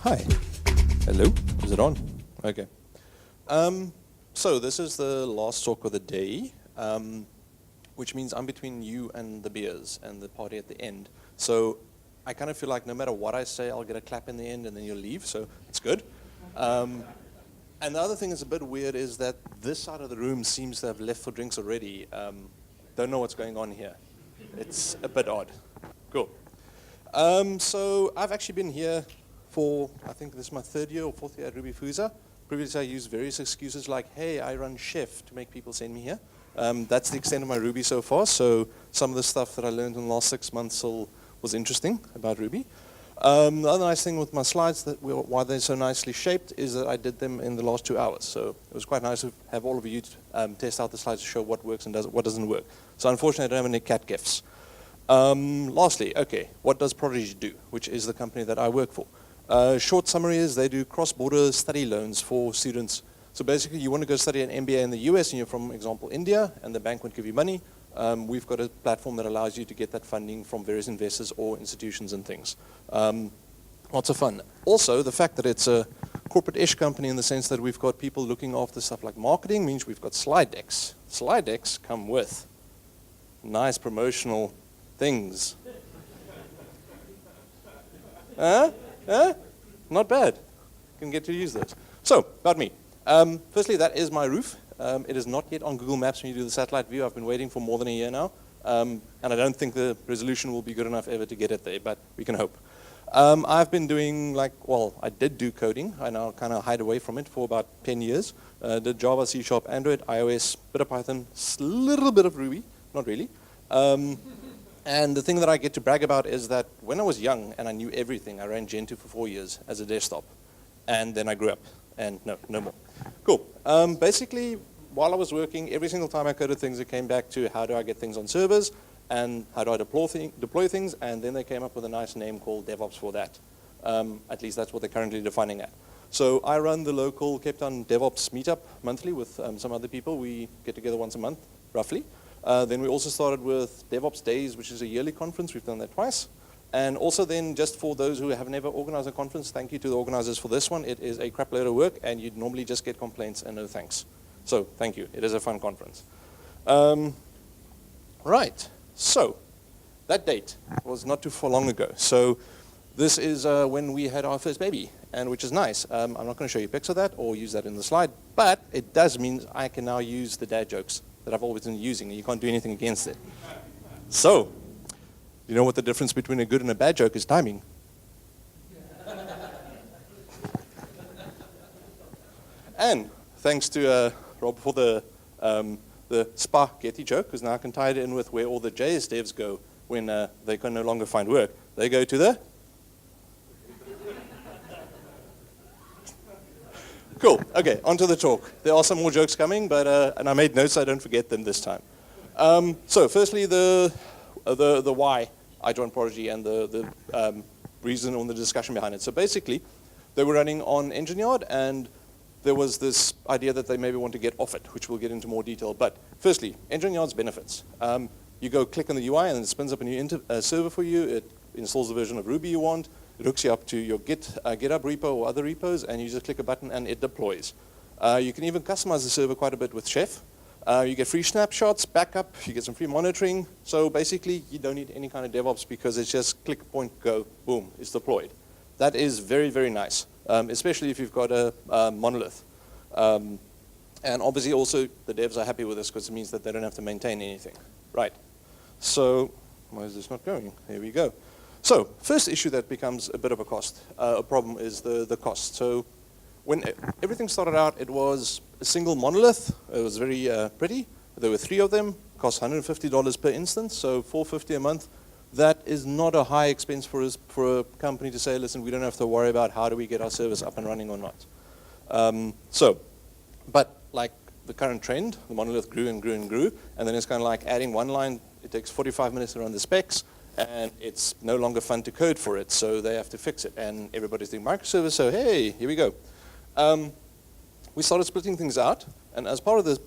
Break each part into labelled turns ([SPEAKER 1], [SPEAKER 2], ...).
[SPEAKER 1] Hi. Hello. Is it on? Okay. So this is the last talk of the day, which means I'm between you and the beers and the party at the end. So I kind of feel like no matter what I say, I'll get a clap in the end and then you'll leave, so it's good. And the other thing that's a bit weird is that this side of the room seems to have left for drinks already. Don't know what's going on here. It's a bit odd. Cool. So I've actually been here for, I think this is my third year or fourth year at Rubyfuza. Previously I used various excuses like, hey, I run Chef to make people send me here. That's the extent of my Ruby so far, so some of the stuff that I learned in the last 6 months was interesting about Ruby. The other nice thing with my slides, why they're so nicely shaped, is that I did them in the last 2 hours. So it was quite nice to have all of you test out the slides to show what works and what doesn't work. So unfortunately, I don't have any cat gifs. Lastly, okay, what does Prodigy do, which is the company that I work for? Short summary is they do cross-border study loans for students. So basically, you want to go study an MBA in the US, and you're from, example, India, and the bank won't give you money. We've got a platform that allows you to get that funding from various investors or institutions and things. Lots of fun. Also, the fact that it's a corporate-ish company in the sense that we've got people looking after stuff like marketing means we've got slide decks. Slide decks come with nice promotional things. Huh? Not bad. Can get to use those. So, about me. Firstly, that is my roof. It is not yet on Google Maps when you do the satellite view. I've been waiting for more than a year now. And I don't think the resolution will be good enough ever to get it there, but we can hope. I've been doing I did do coding. I now kind of hide away from it for about 10 years. Did Java, C#, Android, iOS, bit of Python, little bit of Ruby, not really. And the thing that I get to brag about is that when I was young and I knew everything, I ran Gentoo for 4 years as a desktop. And then I grew up, and no more. Cool. Basically, while I was working, every single time I coded things, it came back to how do I get things on servers, and how do I deploy things, and then they came up with a nice name called Devops for that. At least that's what they're currently defining at. So I run the local Cape Town DevOps meetup monthly with some other people. We get together once a month, roughly. Then we also started with Devops Days, which is a yearly conference. We've done that twice. And also then, just for those who have never organized a conference, thank you to the organizers for this one. It is a crap load of work, and you'd normally just get complaints and no thanks. So thank you. It is a fun conference. Right. So that date was not too far long ago. So this is when we had our first baby, and which is nice. I'm not going to show you pics of that or use that in the slide, but it does mean I can now use the dad jokes that I've always been using, and you can't do anything against it. So, you know what the difference between a good and a bad joke is? Timing. And thanks to Rob for the spaghetti joke, because now I can tie it in with where all the JS devs go when they can no longer find work. They go to the... Cool. Okay, on to the talk. There are some more jokes coming, but and I made notes so I don't forget them this time. So firstly, the why I joined Prodigy and the reason on the discussion behind it. So basically, they were running on Engine Yard, and there was this idea that they maybe want to get off it, which we'll get into more detail. But firstly, Engine Yard's benefits. You go click on the UI, and it spins up a new server for you. It installs the version of Ruby you want. It hooks you up to your GitHub repo or other repos, and you just click a button, and it deploys. You can even customize the server quite a bit with Chef. You get free snapshots, backup, you get some free monitoring. So basically, you don't need any kind of DevOps because it's just click, point, go, boom, it's deployed. That is very, very nice, especially if you've got a monolith. And obviously, also, the devs are happy with this because it means that they don't have to maintain anything. Right. So why is this not going? There we go. So first issue that becomes a bit of a problem is the cost. So when everything started out, it was a single monolith. It was very pretty. There were 3 of them. Cost $150 per instance, so $450 a month. That is not a high expense for a company to say, listen, we don't have to worry about how do we get our service up and running or not. But like the current trend, the monolith grew and grew and grew, and then it's kind of like adding one line. It takes 45 minutes to run the specs, and it's no longer fun to code for it, so they have to fix it. And everybody's doing microservice, so hey, here we go. We started splitting things out, and as part of this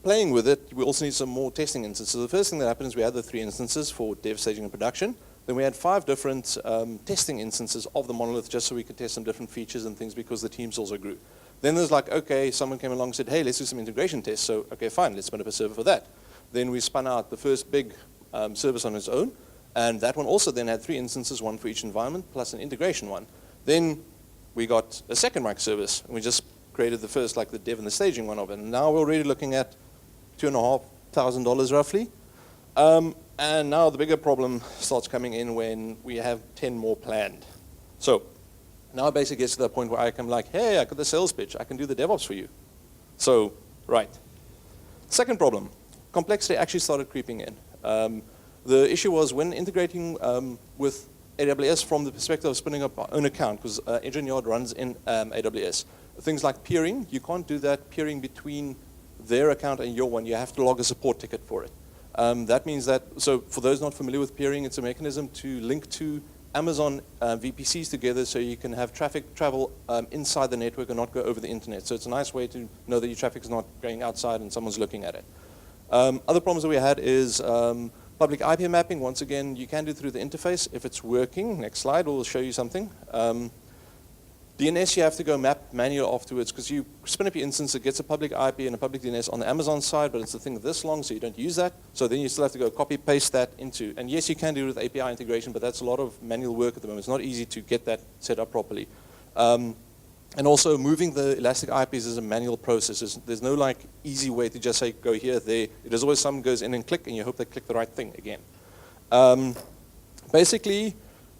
[SPEAKER 1] playing with it, we also need some more testing instances. So the first thing that happened is we had the 3 instances for dev, staging, and production. then we had 5 different testing instances of the monolith just so we could test some different features and things because the teams also grew. Then there's like, okay, someone came along and said, hey, let's do some integration tests. So, okay, fine, let's spin up a server for that. Then we spun out the first big service on its own, and that one also then had 3 instances, 1 for each environment, plus an integration one. Then we got a second microservice, and we just created the first, like the dev and the staging one of it. And now we're already looking at $2,500 roughly. And now the bigger problem starts coming in when we have 10 more planned. So now it basically gets to the point where I come like, hey, I got the sales pitch. I can do the DevOps for you. So, right. Second problem, complexity actually started creeping in. The issue was when integrating with AWS from the perspective of spinning up our own account, because Engineered runs in AWS. Things like peering, you can't do that peering between their account and your one. You have to log a support ticket for it. That means that, so for those not familiar with peering, it's a mechanism to link to Amazon VPCs together so you can have traffic travel inside the network and not go over the internet. So it's a nice way to know that your traffic is not going outside and someone's looking at it. Other problems that we had is public IP mapping. Once again, you can do it through the interface if it's working. Next slide will show you something. DNS, you have to go map manual afterwards because you spin up your instance, it gets a public IP and a public DNS on the Amazon side, but it's a thing this long, so you don't use that. So then you still have to go copy paste that into, and yes, you can do it with API integration, but that's a lot of manual work at the moment. It's not easy to get that set up properly. And also moving the elastic IPs is a manual process. There's no like easy way to just say go here, there. There's always someone goes in and click, and you hope they click the right thing again. Basically,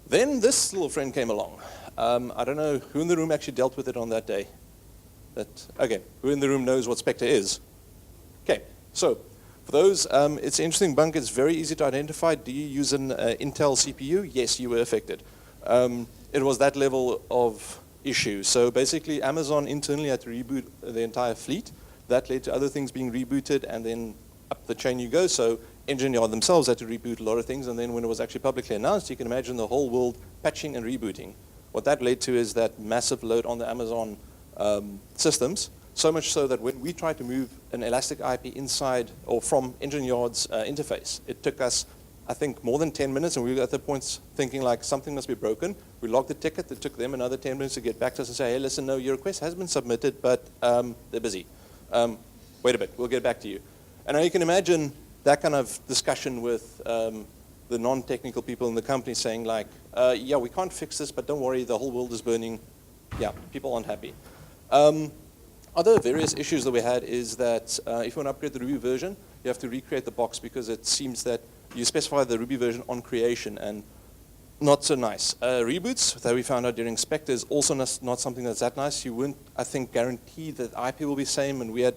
[SPEAKER 1] then this little friend came along. I don't know who in the room actually dealt with it on that day. Okay, who in the room knows what Spectre is? Okay, so for those, it's an interesting bug. It's very easy to identify. Do you use an Intel CPU? Yes, you were affected. It was that level of issue. So basically, Amazon internally had to reboot the entire fleet. That led to other things being rebooted, and then up the chain you go. So Engineered themselves had to reboot a lot of things, and then when it was actually publicly announced, you can imagine the whole world patching and rebooting. What that led to is that massive load on the Amazon systems, so much so that when we tried to move an elastic IP inside or from Engineered's interface, it took us, I think, more than 10 minutes, and we were at the point thinking like something must be broken. We logged the ticket. It took them another 10 minutes to get back to us and say, hey, listen, no, your request has been submitted, but they're busy. Wait a bit, we'll get back to you. And now you can imagine that kind of discussion with the non-technical people in the company saying like, yeah, we can't fix this, but don't worry, the whole world is burning. Yeah, people aren't happy. Other various issues that we had is that if you want to upgrade the Ruby version, you have to recreate the box because it seems that you specify the Ruby version on creation and not so nice. Reboots that we found out during Spectre is also not something that's that nice. You wouldn't, I think, guarantee that IP will be same, and we had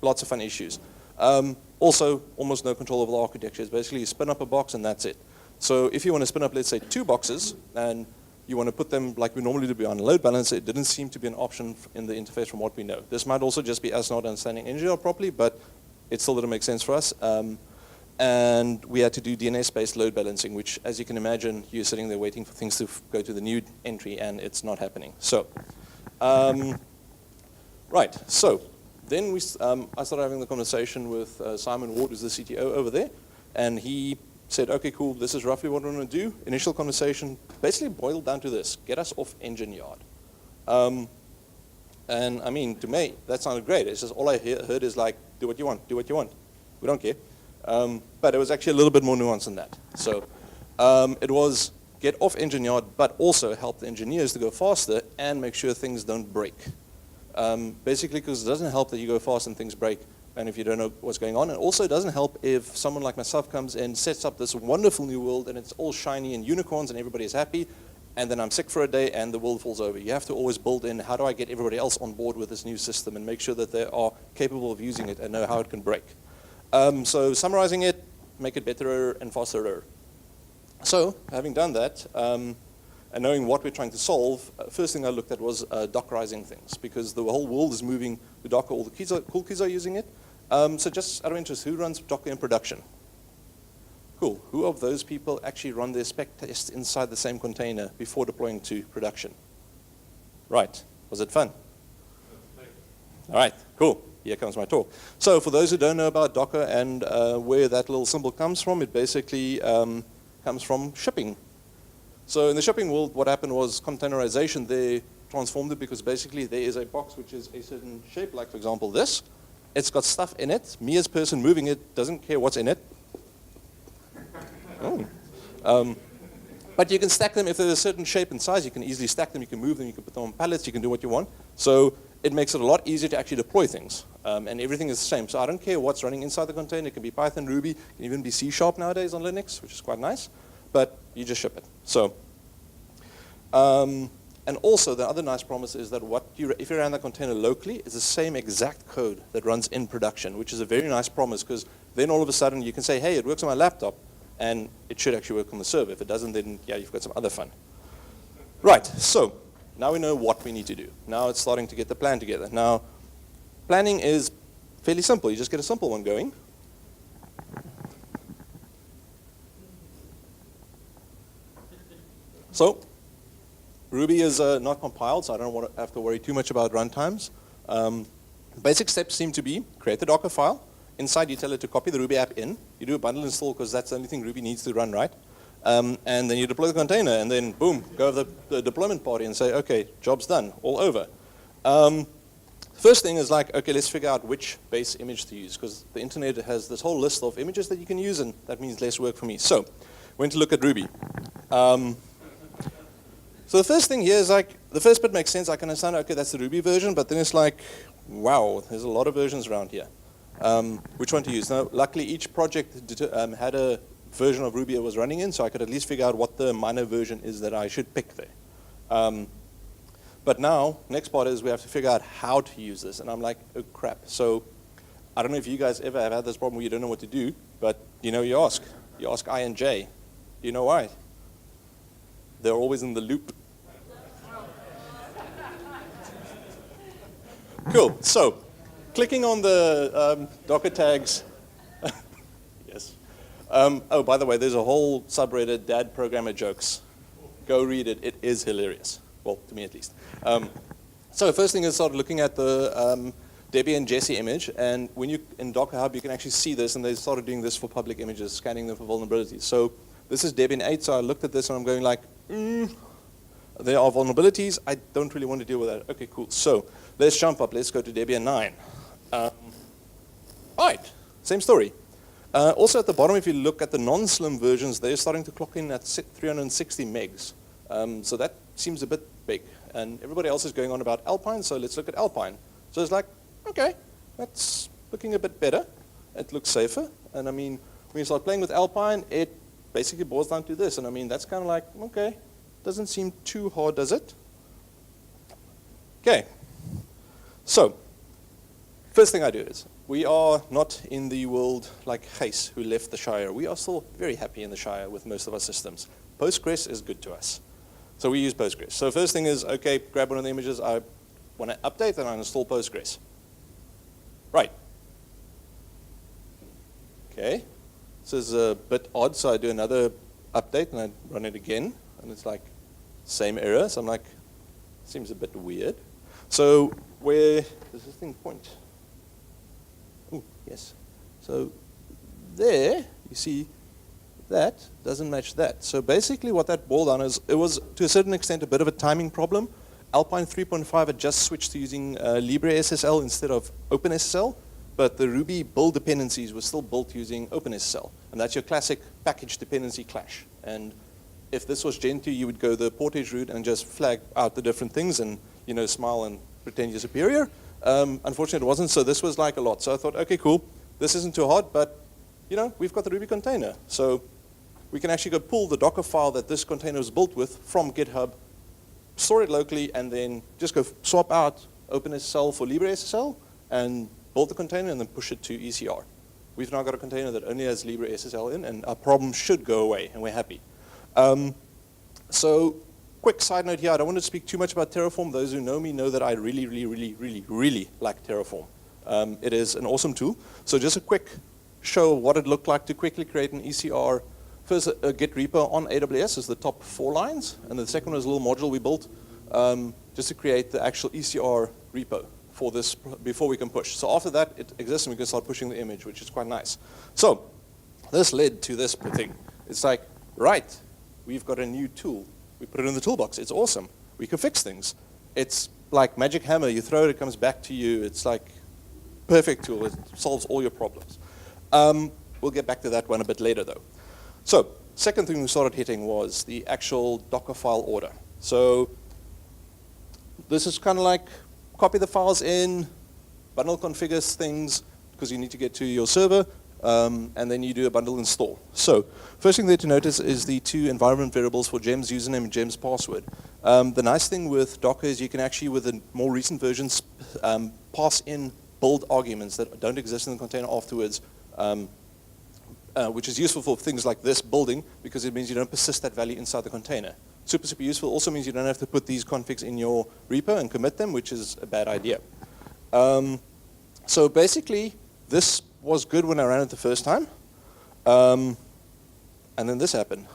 [SPEAKER 1] lots of fun issues. Also, almost no control over the architecture. It's basically you spin up a box and that's it. So if you want to spin up, let's say, 2 boxes, and you want to put them like we normally do behind a load balancer, it didn't seem to be an option in the interface from what we know. This might also just be us not understanding Engineered properly, but it still didn't make sense for us. And we had to do DNS-based load balancing, which, as you can imagine, you're sitting there waiting for things to go to the new entry, and it's not happening. So, right, so then I started having the conversation with Simon Ward, who's the CTO over there, and he said, okay, cool, this is roughly what we're going to do. Initial conversation basically boiled down to this: get us off Engineered. And I mean, to me, that sounded great. It's just all I heard is like, do what you want, do what you want. We don't care. But it was actually a little bit more nuanced than that. So it was get off Engineered, but also help the engineers to go faster and make sure things don't break. Basically, because it doesn't help that you go fast and things break, and if you don't know what's going on. And also, it doesn't help if someone like myself comes and sets up this wonderful new world, and it's all shiny and unicorns, and everybody is happy, and then I'm sick for a day, and the world falls over. You have to always build in, how do I get everybody else on board with this new system and make sure that they are capable of using it and know how it can break. So summarizing it, make it better and faster. So having done that, and knowing what we're trying to solve, first thing I looked at was Dockerizing things, because the whole world is moving to Docker. All the cool kids are using it. So just out of interest, who runs Docker in production? Cool. Who of those people actually run their spec tests inside the same container before deploying to production? Right. Was it fun? All right. Cool. Here comes my talk. So for those who don't know about Docker and where that little symbol comes from, it basically comes from shipping. So in the shipping world, what happened was containerization, they transformed it because basically there is a box which is a certain shape, like for example this. It's got stuff in it. Me as person moving it doesn't care what's in it. Oh. But you can stack them if there's a certain shape and size. You can easily stack them. You can move them. You can put them on pallets. You can do what you want. So it makes it a lot easier to actually deploy things. And everything is the same. So I don't care what's running inside the container. It can be Python, Ruby. It can even be C# nowadays on Linux, which is quite nice. But you just ship it. So, and also the other nice promise is that if you run the container locally, it's the same exact code that runs in production, which is a very nice promise because then all of a sudden you can say, hey, it works on my laptop. And it should actually work on the server. If it doesn't, then yeah, you've got some other fun. Right, so now we know what we need to do. Now it's starting to get the plan together. Now, planning is fairly simple. You just get a simple one going. So, Ruby is not compiled, so I don't have to worry too much about runtimes. Basic steps seem to be create the Docker file. Inside, you tell it to copy the Ruby app in. You do a bundle install because that's the only thing Ruby needs to run, right? And then you deploy the container, and then boom, go over the deployment party and say, okay, job's done, all over. First thing is like, okay, let's figure out which base image to use because the internet has this whole list of images that you can use, and that means less work for me. So, went to look at Ruby. So the first thing here is like, the first bit makes sense. I can understand, okay, that's the Ruby version, but then it's like, wow, there's a lot of versions around here. Which one to use? Now, luckily, each project had a version of Ruby it was running in, so I could at least figure out what the minor version is that I should pick there. But now, next part is we have to figure out how to use this, and I'm like, oh crap. So I don't know if you guys ever have had this problem where you don't know what to do, but you ask I and J. Do you know why? They're always in the loop. Cool, so clicking on the Docker tags, yes. Oh, by the way, there's a whole subreddit, Dad Programmer Jokes. Go read it, it is hilarious. Well, to me at least. So the first thing is start looking at the Debbie and Jesse image, and when you in Docker Hub, you can actually see this, and they started doing this for public images, scanning them for vulnerabilities. So this is Debian 8, so I looked at this and I'm going like, there are vulnerabilities, I don't really want to deal with that. Okay, cool. So let's jump up, let's go to Debian 9. Right, same story. Also at the bottom, if you look at the non-slim versions, they're starting to clock in at 360 megs. So that seems a bit big. And everybody else is going on about Alpine, so let's look at Alpine. So it's like, okay, that's looking a bit better. It looks safer. And I mean, when you start playing with Alpine, it basically boils down to this. And I mean, that's kind of like, okay, doesn't seem too hard, does it? Okay, so first thing I do is, we are not in the world like Gijs, who left the Shire. We are still very happy in the Shire with most of our systems. Postgres is good to us. So we use Postgres. So first thing is, okay, grab one of the images I want to update, and I install Postgres. Right. Okay. This is a bit odd, so I do another update, and I run it again, and it's like, same error. So I'm like, seems a bit weird. So where does this thing point? Oh, yes. So there, you see, that doesn't match that. So basically what that boiled down is, it was to a certain extent a bit of a timing problem. Alpine 3.5 had just switched to using LibreSSL instead of OpenSSL, but the Ruby build dependencies were still built using OpenSSL. And that's your classic package dependency clash. And if this was Gentoo, you would go the portage route and just flag out the different things and smile and pretend you're superior. Unfortunately, it wasn't, so this was like a lot. So I thought, okay, cool, this isn't too hard, but we've got the Ruby container. So we can actually go pull the Docker file that this container was built with from GitHub, store it locally, and then just go swap out OpenSSL for LibreSSL and build the container and then push it to ECR. We've now got a container that only has LibreSSL in, and our problem should go away, and we're happy. So quick side note here, I don't want to speak too much about Terraform. Those who know me know that I really, really, really, really, really like Terraform. It is an awesome tool. So just a quick show of what it looked like to quickly create an ECR. First, a Git repo on AWS is the top 4 lines, and the second was a little module we built just to create the actual ECR repo for this before we can push. So after that, it exists and we can start pushing the image, which is quite nice. So this led to this thing. It's like, right, we've got a new tool We put it in the toolbox. It's awesome. We can fix things. It's like magic hammer. You throw it, it comes back to you. It's like perfect tool. It solves all your problems. We'll get back to that one a bit later, though. So, second thing we started hitting was the actual Docker file order. So, this is kind of like copy the files in, bundle configures things, because you need to get to your server, and then you do a bundle install. So, first thing there to notice is the two environment variables for gems username and gems password. The nice thing with Docker is you can actually, with the more recent versions, pass in build arguments that don't exist in the container afterwards, which is useful for things like this building, because it means you don't persist that value inside the container. Super, super useful. Also means you don't have to put these configs in your repo and commit them, which is a bad idea. So basically, this was good when I ran it the first time. And then this happened.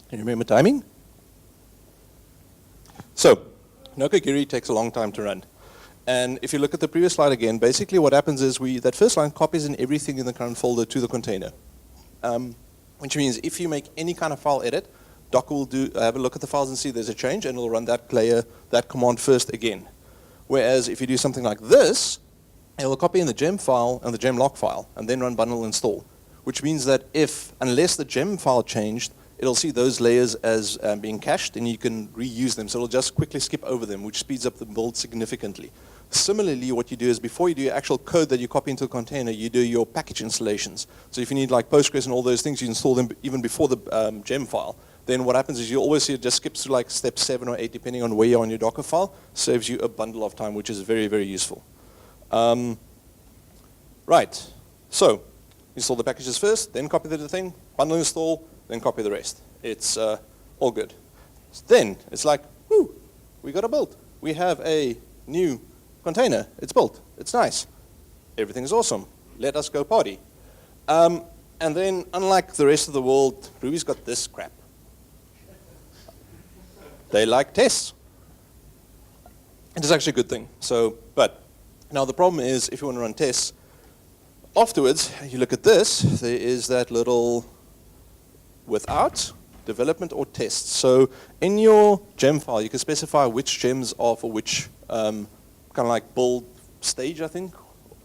[SPEAKER 1] Can you remember timing? So, Nokogiri takes a long time to run. And if you look at the previous slide again, basically what happens is that first line copies in everything in the current folder to the container. Which means if you make any kind of file edit, Docker will have a look at the files and see there's a change, and it'll run that command first again. Whereas if you do something like this, it will copy in the gem file and the gem lock file, and then run bundle install. Which means that unless the gem file changed, it'll see those layers as being cached, and you can reuse them. So it'll just quickly skip over them, which speeds up the build significantly. Similarly, what you do is before you do your actual code that you copy into a container, you do your package installations. So if you need like Postgres and all those things, you install them even before the gem file. Then what happens is you always see it just skips to like step 7 or 8, depending on where you are on your Docker file. Saves you a bundle of time, which is very, very useful. Right. So install the packages first, then copy the thing, bundle install, then copy the rest. It's all good. Then it's like, whoo, we got a build. We have a new container. It's built. It's nice. Everything is awesome. Let us go party. And then, unlike the rest of the world, Ruby's got this crap. They like tests. It is actually a good thing. But now the problem is, if you want to run tests, afterwards, you look at this, there is that little without development or tests. So in your gem file, you can specify which gems are for which kind of like build stage, I think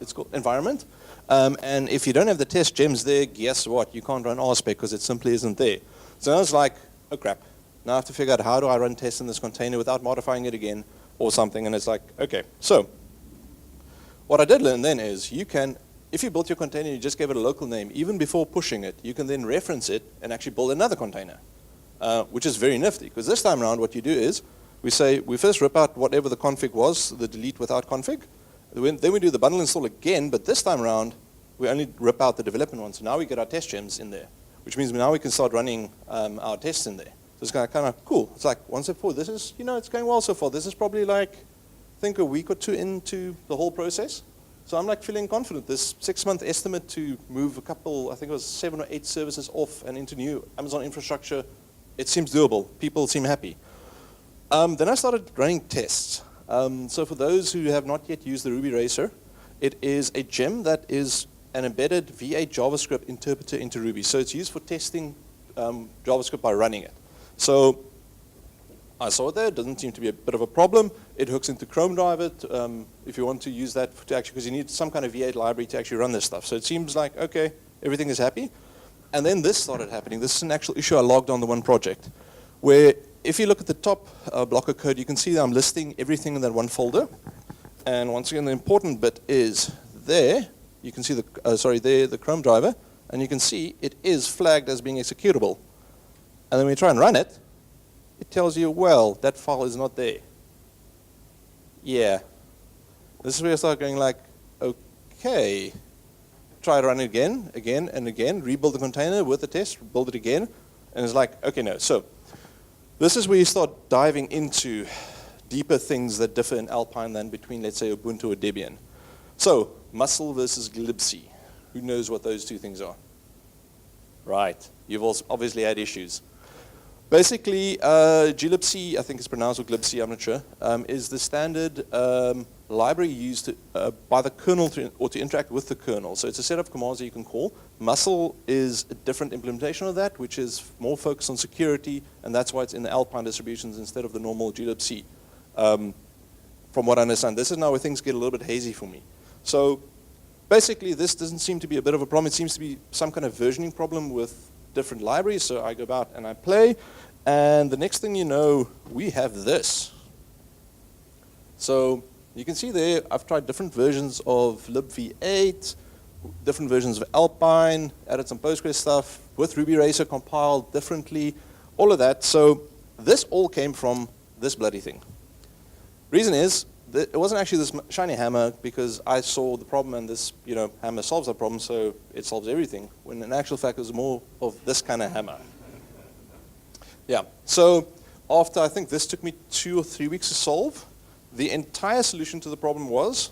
[SPEAKER 1] it's called, environment. And if you don't have the test gems there, guess what? You can't run RSpec because it simply isn't there. So now it's like, oh crap. Now I have to figure out how do I run tests in this container without modifying it again or something. And it's like, okay. So what I did learn then is you can, if you built your container, you just gave it a local name, even before pushing it, you can then reference it and actually build another container, which is very nifty. Because this time around, what you do is we first rip out whatever the config was, the delete without config. Then we do the bundle install again, but this time around, we only rip out the development one. So now we get our test gems in there, which means now we can start running our tests in there. So it's kind of cool. It's like one step forward. This is, it's going well so far. This is probably like, I think a week or two into the whole process. So I'm like feeling confident. This 6-month estimate to move a couple, I think it was 7 or 8 services off and into new Amazon infrastructure, it seems doable. People seem happy. Then I started running tests. So for those who have not yet used the Ruby Racer, it is a gem that is an embedded V8 JavaScript interpreter into Ruby. So it's used for testing JavaScript by running it. So I saw it there. It doesn't seem to be a bit of a problem. It hooks into Chrome driver if you want to use that to actually, because you need some kind of V8 library to actually run this stuff. So it seems like, okay, everything is happy. And then this started happening. This is an actual issue I logged on the one project, where if you look at the top block of code, you can see that I'm listing everything in that one folder. And once again, the important bit is there. You can see the Chrome driver, and you can see it is flagged as being executable. And then when you try and run it, it tells you, well, that file is not there. Yeah. This is where I start going like, okay. Try to run it again, and again, rebuild the container with the test, build it again, and it's like, okay, no. So this is where you start diving into deeper things that differ in Alpine than between, let's say, Ubuntu or Debian. So muscle versus glibc. Who knows what those two things are? Right. You've also obviously had issues. Basically, glibc, I think it's pronounced or glibc, I'm not sure, is the standard library used by the kernel or to interact with the kernel. So it's a set of commands that you can call. Muscle is a different implementation of that, which is more focused on security, and that's why it's in the Alpine distributions instead of the normal glibc. From what I understand, this is now where things get a little bit hazy for me. So basically, this doesn't seem to be a bit of a problem. It seems to be some kind of versioning problem with different libraries. So I go about and I play, and the next thing you know, we have this. So you can see there, I've tried different versions of libv8, different versions of Alpine, added some Postgres stuff, with Ruby Racer compiled differently, all of that. So this all came from this bloody thing. Reason is, that it wasn't actually this shiny hammer because I saw the problem and this hammer solves that problem, so it solves everything, when in actual fact it was more of this kind of hammer. Yeah, so after I think this took me 2 or 3 weeks to solve, the entire solution to the problem was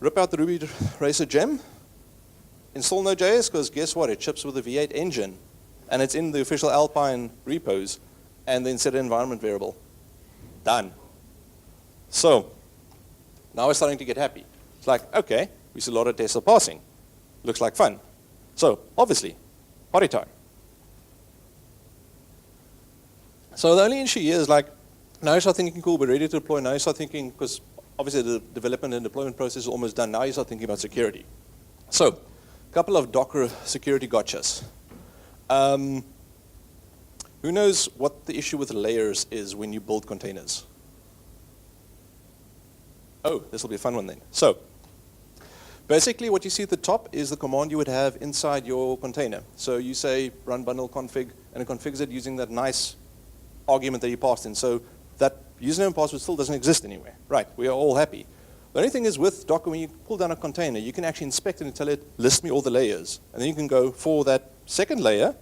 [SPEAKER 1] rip out the Ruby Racer gem, install Node.js, because guess what? It ships with the V8 engine, and it's in the official Alpine repos, and then set an environment variable. Done. So now we're starting to get happy. It's like, okay, we see a lot of tests are passing. Looks like fun. So obviously, party time. So the only issue here is like, now you start thinking, cool, we're ready to deploy. Now you start thinking, because obviously the development and deployment process is almost done. Now you start thinking about security. So a couple of Docker security gotchas. Who knows what the issue with layers is when you build containers? Oh, this will be a fun one then. So basically what you see at the top is the command you would have inside your container. So you say run bundle config, and it configs it using that nice argument that you passed in. So that username and password still doesn't exist anywhere. Right, we are all happy. The only thing is with Docker, when you pull down a container, you can actually inspect it and tell it, list me all the layers. And then you can go for that second layer,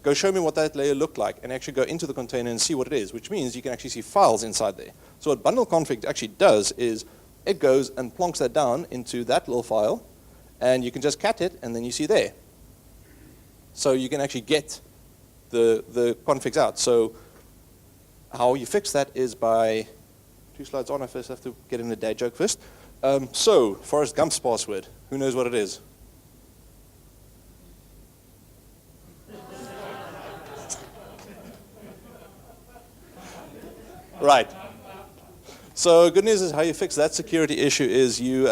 [SPEAKER 1] go show me what that layer looked like, and actually go into the container and see what it is, which means you can actually see files inside there. So what bundle config actually does is it goes and plonks that down into that little file, and you can just cat it, and then you see there. So you can actually get the configs out. So how you fix that is by, 2 slides on, I first have to get in the dad joke first. So Forrest Gump's password, who knows what it is? Right. So good news is how you fix that security issue is you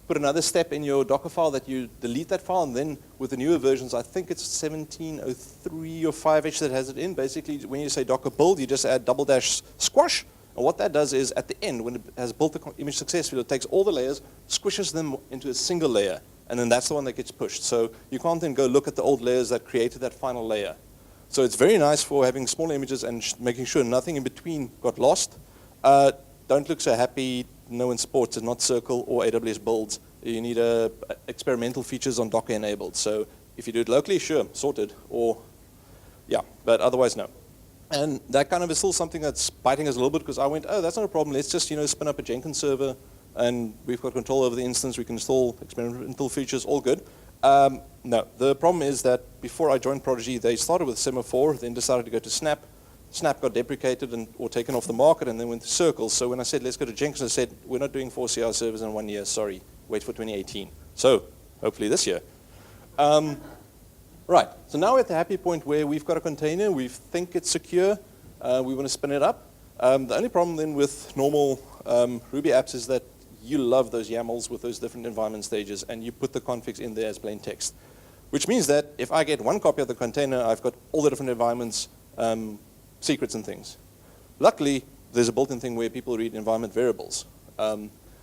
[SPEAKER 1] put another step in your Docker file that you delete that file, and then with the newer versions, I think it's 1703 or 5H that has it in. Basically, when you say Docker build, you just add / squash. And what that does is at the end, when it has built the image successfully, it takes all the layers, squishes them into a single layer, and then that's the one that gets pushed. So you can't then go look at the old layers that created that final layer. So it's very nice for having small images and making sure nothing in between got lost. Don't look so happy. No one supports it, not Circle or AWS builds. You need experimental features on Docker enabled. So if you do it locally, sure, sorted. Or, yeah, but otherwise, no. And that kind of is still something that's biting us a little bit because I went, oh, that's not a problem. Let's just spin up a Jenkins server, and we've got control over the instance. We can install experimental features, all good. No, the problem is that before I joined Prodigy, they started with Semaphore, then decided to go to Snap. Snap got deprecated or taken off the market, and then went to Circle. So when I said, let's go to Jenkins, I said, we're not doing 4 CR servers in 1 year. Sorry, wait for 2018. So hopefully this year. Right, so now we're at the happy point where we've got a container. We think it's secure. We want to spin it up. The only problem then with normal Ruby apps is that you love those YAMLs with those different environment stages, and you put the configs in there as plain text. Which means that if I get one copy of the container, I've got all the different environments, secrets and things. Luckily, there's a built-in thing where people read environment variables.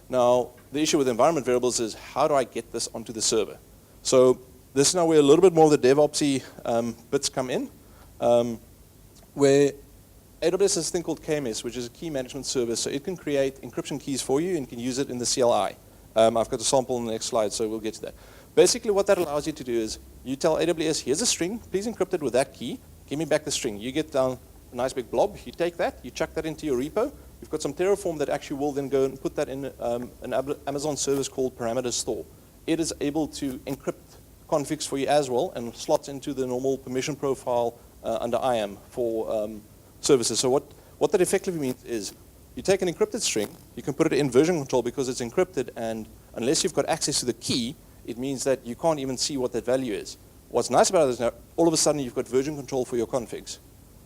[SPEAKER 1] Now, the issue with environment variables is how do I get this onto the server? So this is now where a little bit more of the DevOpsy bits come in, where AWS has this thing called KMS, which is a key management service. So it can create encryption keys for you and can use it in the CLI. I've got a sample in the next slide, so we'll get to that. Basically, what that allows you to do is you tell AWS, here's a string, please encrypt it with that key, give me back the string. You get down a nice big blob, you take that, you chuck that into your repo. You've got some Terraform that actually will then go and put that in an Amazon service called Parameter Store. It is able to encrypt configs for you as well and slots into the normal permission profile under IAM for services. So what that effectively means is you take an encrypted string, you can put it in version control because it's encrypted, and unless you've got access to the key, it means that you can't even see what that value is. What's nice about it is now, all of a sudden you've got version control for your configs.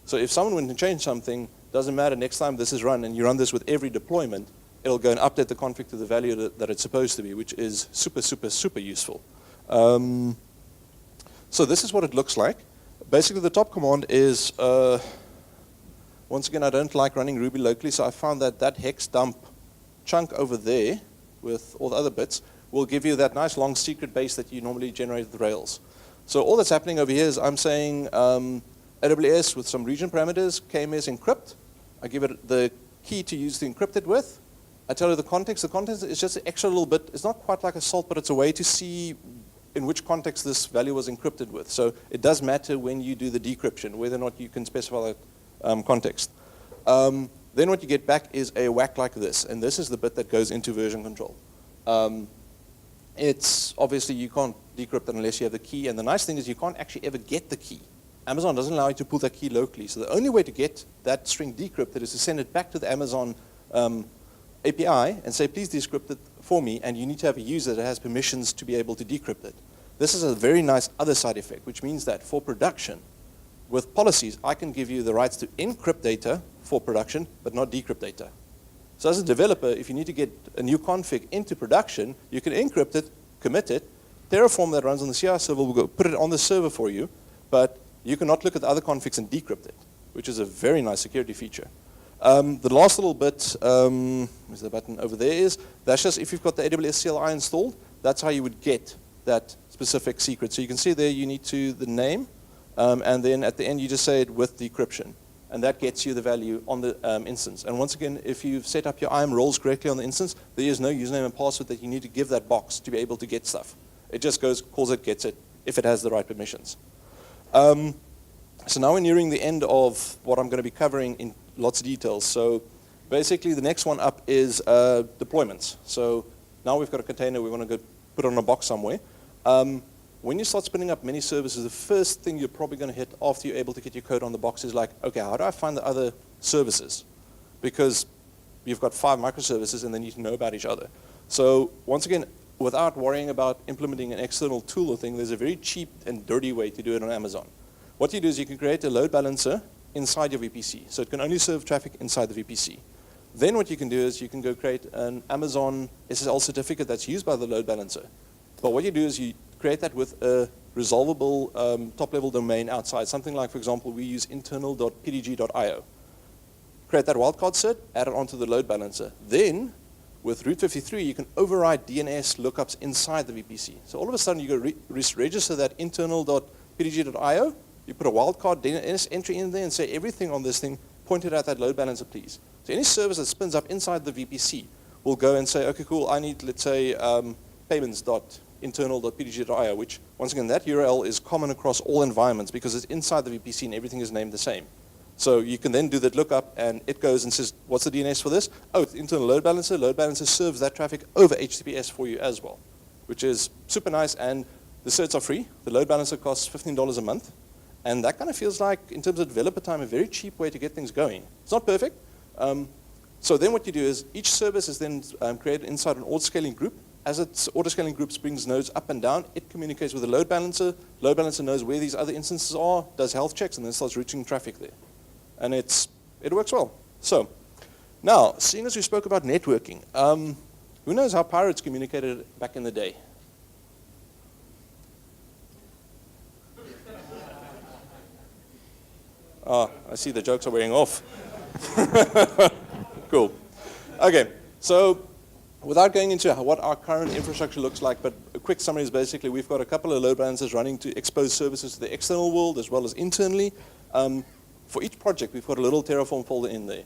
[SPEAKER 1] So if someone went to change something, doesn't matter, next time this is run, and you run this with every deployment, it'll go and update the config to the value that it's supposed to be, which is super, super, super useful. So this is what it looks like. Basically, the top command is, once again, I don't like running Ruby locally, so I found that that hex dump chunk over there with all the other bits will give you that nice long secret base that you normally generate with Rails. So all that's happening over here is I'm saying AWS with some region parameters, KMS encrypt. I give it the key to use to encrypt it with. I tell you the context. The context is just an extra little bit. It's not quite like a salt, but it's a way to see in which context this value was encrypted with. So it does matter when you do the decryption, whether or not you can specify that context. Then what you get back is a whack like this, and this is the bit that goes into version control. It's obviously you can't decrypt it unless you have the key, and the nice thing is you can't actually ever get the key. Amazon doesn't allow you to pull that key locally, so the only way to get that string decrypted is to send it back to the Amazon API and say, please decrypt it for me, and you need to have a user that has permissions to be able to decrypt it. This is a very nice other side effect, which means that for production, with policies, I can give you the rights to encrypt data for production, but not decrypt data. So as a developer, if you need to get a new config into production, you can encrypt it, commit it. Terraform that runs on the CI server will go put it on the server for you, but you cannot look at the other configs and decrypt it, which is a very nice security feature. The last little bit, where's the button over there is, that's just if you've got the AWS CLI installed, that's how you would get that specific secret. So you can see there you need to the name, and then at the end you just say it with decryption. And that gets you the value on the instance. And once again, if you've set up your IAM roles correctly on the instance, there is no username and password that you need to give that box to be able to get stuff. It just goes, calls it, gets it, if it has the right permissions. So now we're nearing the end of what I'm going to be covering in lots of details. So basically the next one up is deployments. So now we've got a container, we want to go put it on a box somewhere. When you start spinning up many services, the first thing you're probably going to hit after you're able to get your code on the box is like, okay, how do I find the other services? Because you've got 5 microservices and they need to know about each other. So once again, without worrying about implementing an external tool or thing, there's a very cheap and dirty way to do it on Amazon. What you do is you can create a load balancer inside your VPC. So it can only serve traffic inside the VPC. Then what you can do is you can go create an Amazon SSL certificate that's used by the load balancer. But what you do is you create that with a resolvable top-level domain outside. Something like, for example, we use internal.pdg.io. Create that wildcard cert, add it onto the load balancer. Then, with Route 53, you can override DNS lookups inside the VPC. So all of a sudden, you go register that internal.pdg.io, you put a wildcard DNS entry in there and say everything on this thing pointed at that load balancer, please. So any service that spins up inside the VPC will go and say, okay, cool, I need, let's say, payments.internal.pdg.io, which, once again, that URL is common across all environments because it's inside the VPC and everything is named the same. So you can then do that lookup, and it goes and says, what's the DNS for this? Oh, it's internal load balancer. Load balancer serves that traffic over HTTPS for you as well, which is super nice, and the certs are free. The load balancer costs $15 a month, and that kind of feels like, in terms of developer time, a very cheap way to get things going. It's not perfect. So then what you do is each service is then created inside an auto-scaling group. As its auto-scaling group brings nodes up and down, it communicates with the load balancer. Load balancer knows where these other instances are, does health checks, and then starts routing traffic there. And it works well. So now, seeing as we spoke about networking, who knows how pirates communicated back in the day? Oh, I see the jokes are wearing off. Cool. Okay, so without going into what our current infrastructure looks like, but a quick summary is basically we've got a couple of load balancers running to expose services to the external world as well as internally. For each project, we've got a little Terraform folder in there.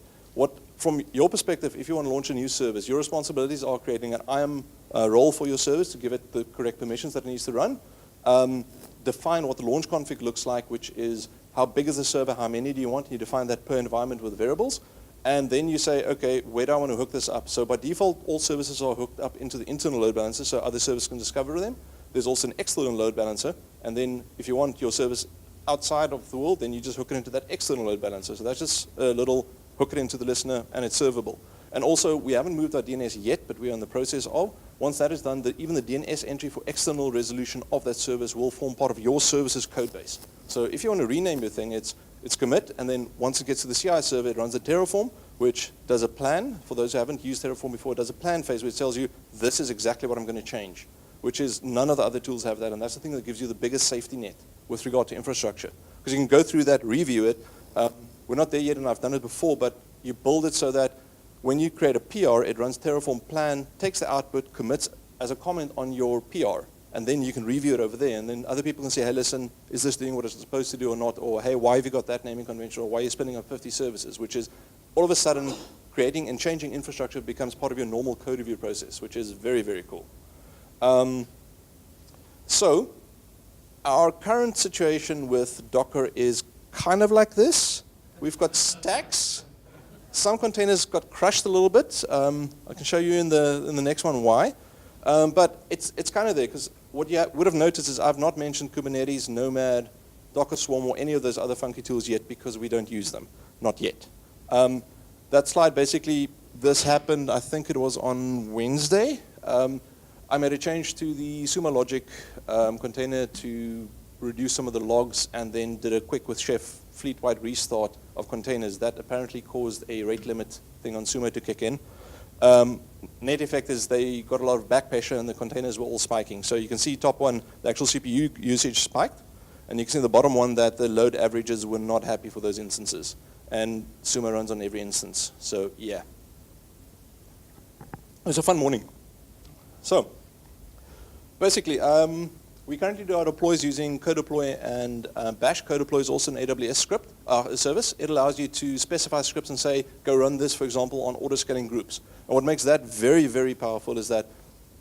[SPEAKER 1] From your perspective, if you want to launch a new service, your responsibilities are creating an IAM role for your service to give it the correct permissions that it needs to run. Define what the launch config looks like, which is how big is the server, how many do you want? You define that per environment with variables. And then you say, okay, where do I want to hook this up? So by default, all services are hooked up into the internal load balancer so other services can discover them. There's also an external load balancer. And then if you want your service outside of the world, then you just hook it into that external load balancer. So that's just a little hook it into the listener, and it's servable. And also, we haven't moved our DNS yet, but we're in the process of. Once that is done, even the DNS entry for external resolution of that service will form part of your service's code base. So if you want to rename your thing, it's commit, and then once it gets to the CI server, it runs a Terraform, which does a plan. For those who haven't used Terraform before, it does a plan phase, which tells you, this is exactly what I'm going to change, which is none of the other tools have that, and that's the thing that gives you the biggest safety net with regard to infrastructure. Because you can go through that, review it. We're not there yet, and I've done it before, but you build it so that when you create a PR, it runs Terraform plan, takes the output, commits as a comment on your PR, and then you can review it over there, and then other people can say, hey, listen, is this doing what it's supposed to do or not? Or, hey, why have you got that naming convention? Or why are you spinning up 50 services? Which is, all of a sudden, creating and changing infrastructure becomes part of your normal code review process, which is very, very cool. So, our current situation with Docker is kind of like this. We've got stacks. Some containers got crushed a little bit. I can show you in the next one why. But it's kind of there, because what you would have noticed is I've not mentioned Kubernetes, Nomad, Docker Swarm, or any of those other funky tools yet because we don't use them. Not yet. That slide, basically, this happened, I think it was on Wednesday. I made a change to the Sumo Logic container to reduce some of the logs, and then did a quick with Chef fleet-wide restart of containers. That apparently caused a rate limit thing on Sumo to kick in. Net effect is they got a lot of back pressure and the containers were all spiking. So you can see top one, the actual CPU usage spiked, and you can see the bottom one that the load averages were not happy for those instances. And Sumo runs on every instance, so yeah. It was a fun morning. So, basically, we currently do our deploys using CoDeploy and Bash. CoDeploy is also an AWS script service. It allows you to specify scripts and say, go run this, for example, on auto-scaling groups. And what makes that very, very powerful is that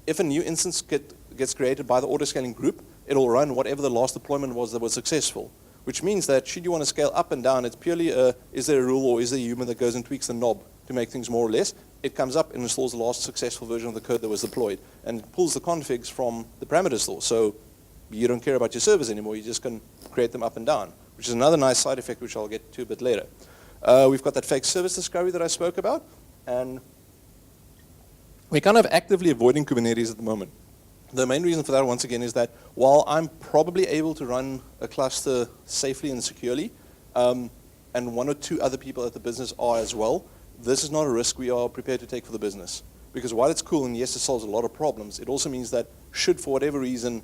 [SPEAKER 1] if a new instance gets created by the auto-scaling group, it'll run whatever the last deployment was that was successful. Which means that should you want to scale up and down, it's purely is there a rule or is there a human that goes and tweaks the knob to make things more or less. It comes up and installs the last successful version of the code that was deployed and pulls the configs from the parameter store. So you don't care about your servers anymore, you just can create them up and down, which is another nice side effect which I'll get to a bit later. We've got that fake service discovery that I spoke about, and we're kind of actively avoiding Kubernetes at the moment. The main reason for that, once again, is that while I'm probably able to run a cluster safely and securely, and one or two other people at the business are as well, this is not a risk we are prepared to take for the business. Because while it's cool and yes, it solves a lot of problems, it also means that should for whatever reason,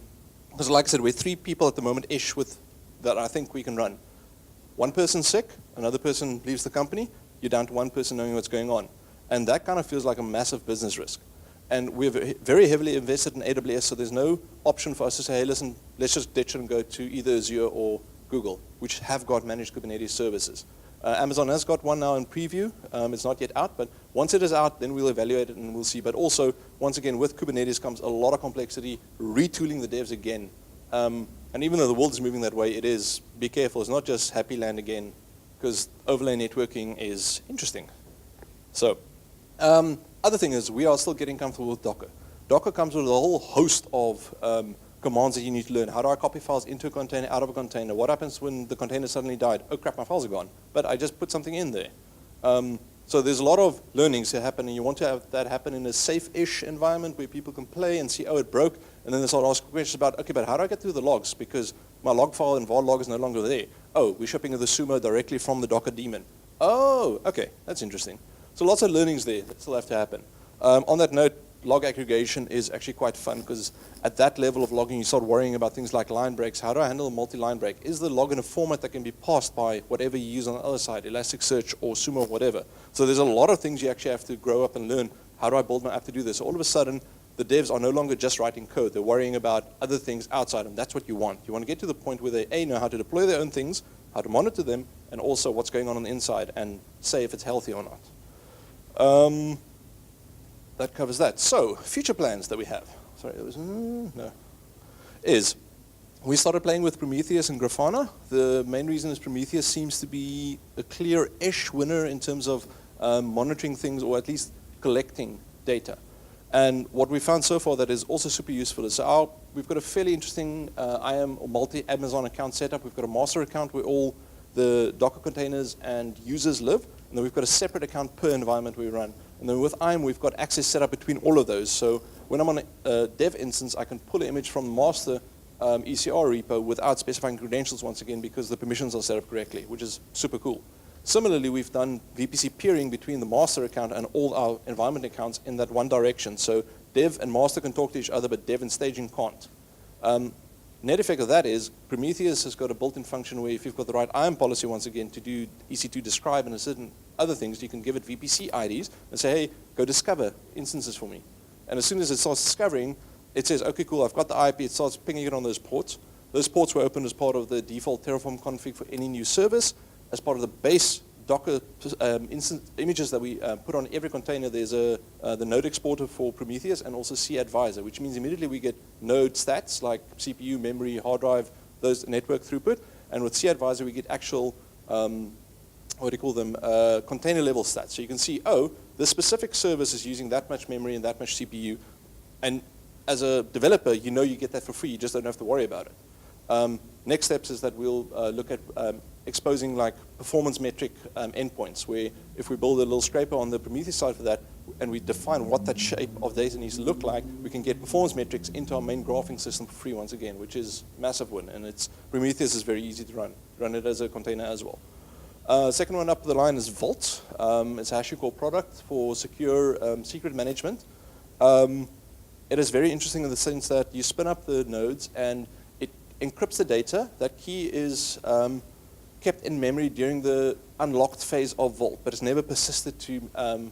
[SPEAKER 1] because like I said, we're 3 people at the moment-ish with that I think we can run. One person's sick, another person leaves the company, you're down to one person knowing what's going on. And that kind of feels like a massive business risk. And we're very heavily invested in AWS, so there's no option for us to say, hey, listen, let's just ditch and go to either Azure or Google, which have got managed Kubernetes services. Amazon has got one now in preview. It's not yet out, but once it is out, then we'll evaluate it and we'll see. But also, once again, with Kubernetes comes a lot of complexity, retooling the devs again. And even though the world is moving that way, it is, be careful, it's not just happy land again, because overlay networking is interesting. So, other thing is, we are still getting comfortable with Docker. Docker comes with a whole host of commands that you need to learn. How do I copy files into a container, out of a container? What happens when the container suddenly died? Oh crap, my files are gone. But I just put something in there. So there's a lot of learnings that happen, and you want to have that happen in a safe-ish environment where people can play and see, oh, it broke, and then they start asking questions about, okay, but how do I get through the logs? Because my log file and var log is no longer there. Oh, we're shipping the Sumo directly from the Docker daemon. Oh, okay, that's interesting. So lots of learnings there that still have to happen. On that note, log aggregation is actually quite fun, because at that level of logging, you start worrying about things like line breaks. How do I handle a multi-line break? Is the log in a format that can be passed by whatever you use on the other side, Elasticsearch or Sumo or whatever? So there's a lot of things you actually have to grow up and learn. How do I build my app to do this? So all of a sudden, the devs are no longer just writing code. They're worrying about other things outside, and that's what you want. You want to get to the point where they, A, know how to deploy their own things, how to monitor them, and also what's going on the inside, and say if it's healthy or not. That covers that. So, future plans that we have. Sorry, it was, no. Is, we started playing with Prometheus and Grafana. The main reason is Prometheus seems to be a clear-ish winner in terms of monitoring things, or at least collecting data. And what we found so far that is also super useful is we've got a fairly interesting IAM or multi-Amazon account setup. We've got a master account where all the Docker containers and users live, and then we've got a separate account per environment we run. And then with IAM, we've got access set up between all of those. So when I'm on a dev instance, I can pull an image from the master ECR repo without specifying credentials once again because the permissions are set up correctly, which is super cool. Similarly, we've done VPC peering between the master account and all our environment accounts in that one direction. So dev and master can talk to each other, but dev and staging can't. Net effect of that is Prometheus has got a built-in function where if you've got the right IAM policy, once again, to do EC2 describe and certain other things, you can give it VPC IDs and say, hey, go discover instances for me. And as soon as it starts discovering, it says, okay, cool, I've got the IP. It starts pinging it on those ports. Those ports were opened as part of the default Terraform config for any new service. As part of the base Docker images that we put on every container, there's the node exporter for Prometheus and also cAdvisor, which means immediately we get node stats like CPU, memory, hard drive, those network throughput. And with cAdvisor, we get actual, what do you call them, container level stats. So you can see, oh, this specific service is using that much memory and that much CPU. And as a developer, you know you get that for free. You just don't have to worry about it. Next steps is that we'll look at exposing like performance metric endpoints, where if we build a little scraper on the Prometheus side for that, and we define what that shape of data needs to look like, we can get performance metrics into our main graphing system for free once again, which is massive win. And Prometheus is very easy to run it as a container as well. Second one up the line is Vault. It's a HashiCorp product for secure secret management. It is very interesting in the sense that you spin up the nodes and it encrypts the data. That key is kept in memory during the unlocked phase of Vault, but it's never persisted to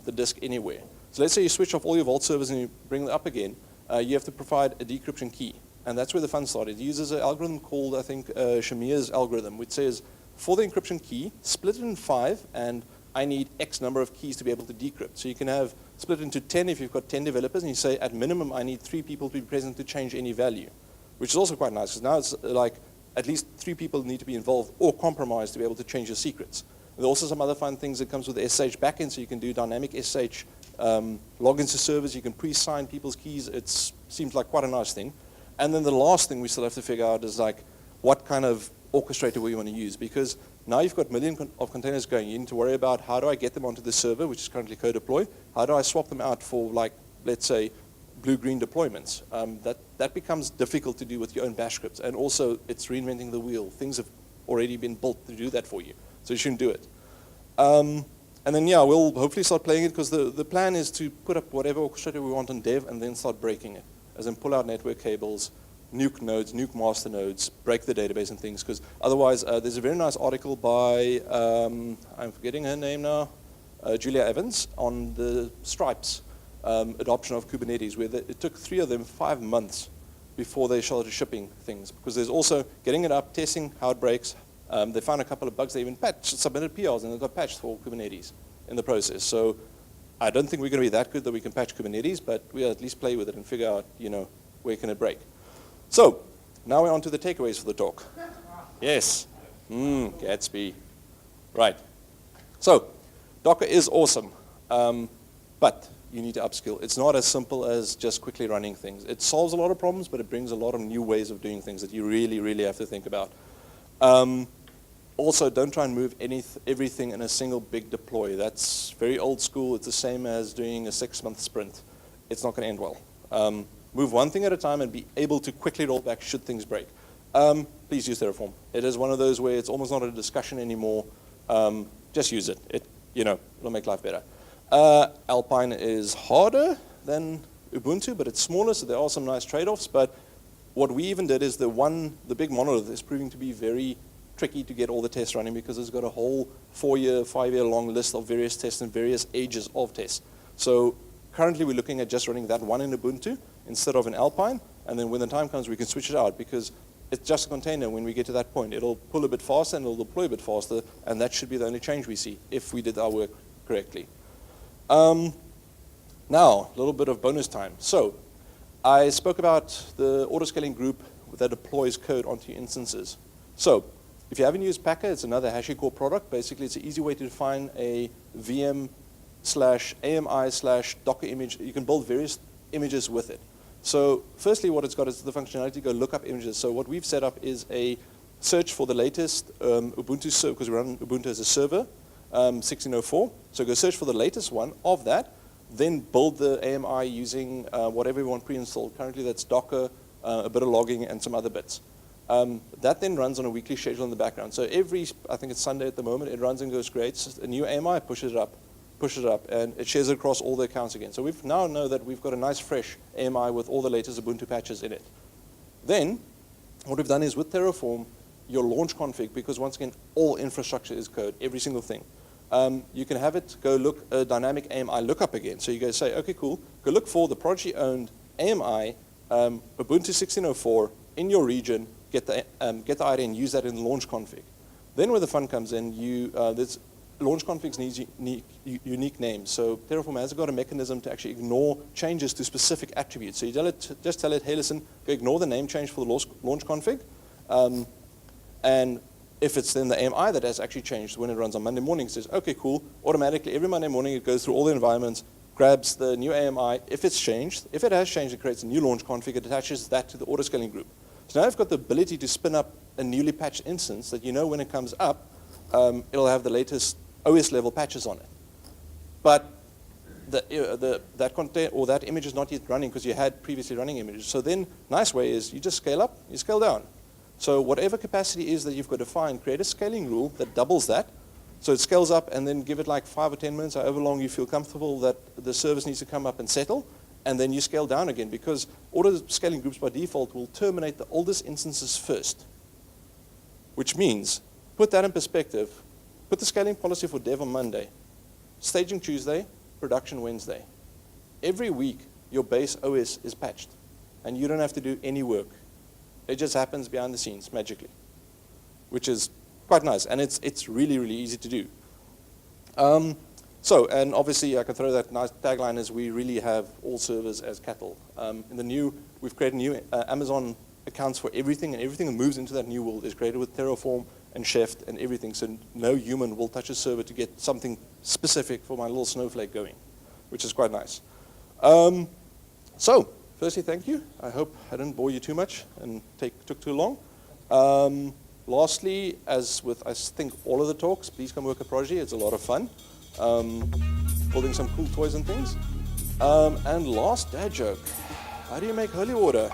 [SPEAKER 1] the disk anywhere. So let's say you switch off all your Vault servers and you bring them up again. You have to provide a decryption key. And that's where the fun started. It uses an algorithm called, I think, Shamir's algorithm, which says, for the encryption key, split it in 5, and I need X number of keys to be able to decrypt. So you can have split it into 10 if you've got 10 developers, and you say, at minimum, I need 3 people to be present to change any value, which is also quite nice, because now it's like at least 3 people need to be involved or compromised to be able to change your secrets. There are also some other fun things that comes with the SSH backend, so you can do dynamic SSH logins to servers. You can pre-sign people's keys. It seems like quite a nice thing. And then the last thing we still have to figure out is like what kind of orchestrator we want to use, because now you've got millions of containers going. You need to worry about how do I get them onto the server, which is currently co-deployed. How do I swap them out for, like, let's say, blue-green deployments? That becomes difficult to do with your own bash scripts. And also, it's reinventing the wheel. Things have already been built to do that for you. So you shouldn't do it. And then, yeah, we'll hopefully start playing it, because the plan is to put up whatever orchestrator we want on dev and then start breaking it, as in pull out network cables, nuke nodes, nuke master nodes, break the database and things, because otherwise, there's a very nice article by, I'm forgetting her name now, Julia Evans, on the Stripes adoption of Kubernetes, where it took 3 of them 5 months before they started shipping things, because there's also getting it up, testing how it breaks. They found a couple of bugs. They even submitted PRs, and they got patched for Kubernetes in the process. So I don't think we're going to be that good that we can patch Kubernetes, but we'll at least play with it and figure out, where can it break. So now we're on to the takeaways for the talk. Yes. Gatsby. Right. So Docker is awesome, but you need to upskill. It's not as simple as just quickly running things. It solves a lot of problems, but it brings a lot of new ways of doing things that you really, really have to think about. Also, don't try and move everything in a single big deploy. That's very old school. It's the same as doing a 6-month sprint. It's not going to end well. Move one thing at a time and be able to quickly roll back should things break. Please use Terraform. It is one of those where it's almost not a discussion anymore. Just use it. It'll make life better. Alpine is harder than Ubuntu, but it's smaller, so there are some nice trade-offs. But what we even did is the big monolith is proving to be very tricky to get all the tests running, because it's got a whole 4-year, 5-year long list of various tests and various ages of tests. So currently we're looking at just running that one in Ubuntu instead of in Alpine, and then when the time comes we can switch it out, because it's just a container. When we get to that point, it'll pull a bit faster and it'll deploy a bit faster, and that should be the only change we see if we did our work correctly. Now, a little bit of bonus time. So I spoke about the autoscaling group that deploys code onto your instances. So if you haven't used Packer, it's another HashiCorp product. Basically, it's an easy way to define a VM/AMI/Docker image. You can build various images with it. So firstly, what it's got is the functionality to go look up images. So what we've set up is a search for the latest Ubuntu server, because we run Ubuntu as a server, 1604. So go search for the latest one of that. then build the AMI using whatever you want pre-installed. Currently that's Docker, a bit of logging, and some other bits. That then runs on a weekly schedule in the background. So every, I think it's Sunday at the moment, it runs and goes, creates a new AMI, pushes it up, and it shares it across all the accounts again. So we now know that we've got a nice fresh AMI with all the latest Ubuntu patches in it. Then, what we've done is with Terraform, your launch config, because once again, all infrastructure is code, every single thing. You can have it go look a dynamic AMI lookup again. So you go say, okay, cool, go look for the Prodigy-owned AMI, Ubuntu 16.04 in your region, get the ID and use that in the launch config. Then where the fun comes in, there's launch configs needs unique names. So Terraform has got a mechanism to actually ignore changes to specific attributes. So you just tell it, hey, listen, go ignore the name change for the launch config. And if it's then the AMI that has actually changed when it runs on Monday morning, it says, okay, cool, automatically every Monday morning it goes through all the environments, grabs the new AMI. If it's changed, if it has changed, it creates a new launch config, it attaches that to the autoscaling group. So now I've got the ability to spin up a newly patched instance that you know when it comes up, it'll have the latest OS level patches on it. But that content or that image is not yet running because you had previously running images. So then, nice way is you just scale up, you scale down. So whatever capacity is that you've got defined, create a scaling rule that doubles that. So it scales up and then give it like 5 or 10 minutes, however long you feel comfortable that the service needs to come up and settle. And then you scale down again because auto scaling groups by default will terminate the oldest instances first. Which means, put that in perspective, put the scaling policy for dev on Monday, staging Tuesday, production Wednesday. Every week, your base OS is patched, and you don't have to do any work. It just happens behind the scenes, magically, which is quite nice, and it's really, really easy to do. So, and obviously I can throw that nice tagline as we really have all servers as cattle. We've created new Amazon accounts for everything, and everything that moves into that new world is created with Terraform and Chef and everything, so no human will touch a server to get something specific for my little snowflake going, which is quite nice. So, firstly, thank you. I hope I didn't bore you too much and took too long. Lastly, as with I think all of the talks, please come work at Prodigy. It's a lot of fun. Building some cool toys and things. And last dad joke. How do you make holy water?